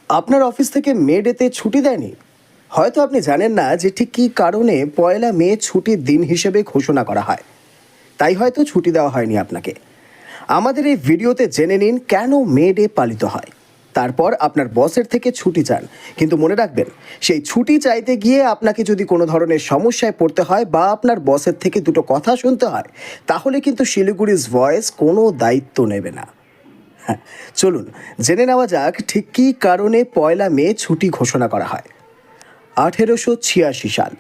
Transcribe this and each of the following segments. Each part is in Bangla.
আপনার অফিস থেকে মে ডেতে ছুটি দেয়নি? হয়তো আপনি জানেন না যে ঠিক কী কারণে 1 মে ছুটির দিন হিসেবে ঘোষণা করা হয়। তাই হয়তো ছুটি দেওয়া হয়নি আপনাকে। আমাদের এই ভিডিওতে জেনে নিন কেন মে ডে পালিত হয়। তারপর আপনার বসের থেকে ছুটি চান, কিন্তু মনে রাখবেন, সেই ছুটি চাইতে গিয়ে আপনাকে যদি কোনো ধরনের সমস্যায় পড়তে হয় বা আপনার বসের থেকে দুটো কথা শুনতে হয়, তাহলে কিন্তু শিলিগুড়িজ ভয়েস কোনো দায়িত্ব নেবে না। হ্যাঁ, চলুন জেনে নেওয়া যাক ঠিক কী কারণে 1 মে ছুটি ঘোষণা করা হয়। 1886 সাল,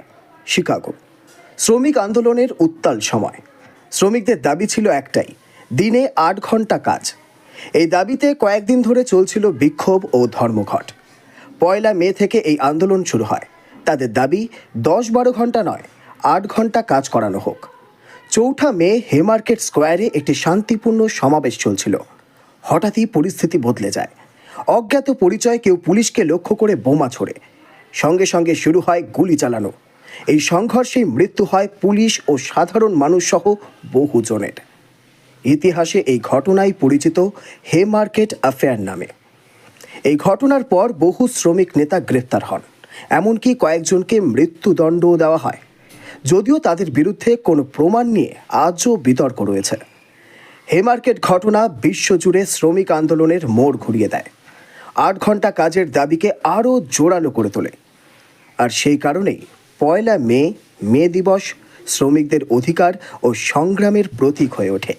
শিকাগো। শ্রমিক আন্দোলনের উত্তাল সময়। শ্রমিকদের দাবি ছিল একটাই, দিনে 8 ঘন্টা কাজ। এই দাবিতে কয়েকদিন ধরে চলছিল বিক্ষোভ ও ধর্মঘট। 1 মে থেকে এই আন্দোলন শুরু হয়। তাদের দাবি 10-12 ঘন্টা নয়, 8 ঘন্টা কাজ করানো হোক। 4 মে হেমার্কেট স্কোয়ারে একটি শান্তিপূর্ণ সমাবেশ চলছিল। হঠাৎই পরিস্থিতি বদলে যায়। অজ্ঞাত পরিচয় কেউ পুলিশকে লক্ষ্য করে বোমা ছোড়ে। সঙ্গে সঙ্গে শুরু হয় গুলি চালানো। এই সংঘর্ষেই মৃত্যু হয় পুলিশ ও সাধারণ মানুষ সহ বহুজনের। ইতিহাসে এই ঘটনাই পরিচিত হেমার্কেট অ্যাফেয়ার নামে। এই ঘটনার পর বহু শ্রমিক নেতা গ্রেপ্তার হন, এমনকি কয়েকজনকে মৃত্যুদণ্ডও দেওয়া হয়। যদিও তাদের বিরুদ্ধে কোনো প্রমাণ নিয়ে আজও বিতর্ক রয়েছে। হেমার্কেট ঘটনা বিশ্বজুড়ে শ্রমিক আন্দোলনের মোড় ঘুরিয়ে দেয়। 8 ঘন্টা কাজের দাবিকে আরও জোরালো করে তোলে। আর সেই কারণেই 1 মে, মে দিবস শ্রমিকদের অধিকার ও সংগ্রামের প্রতীক হয়ে ওঠে।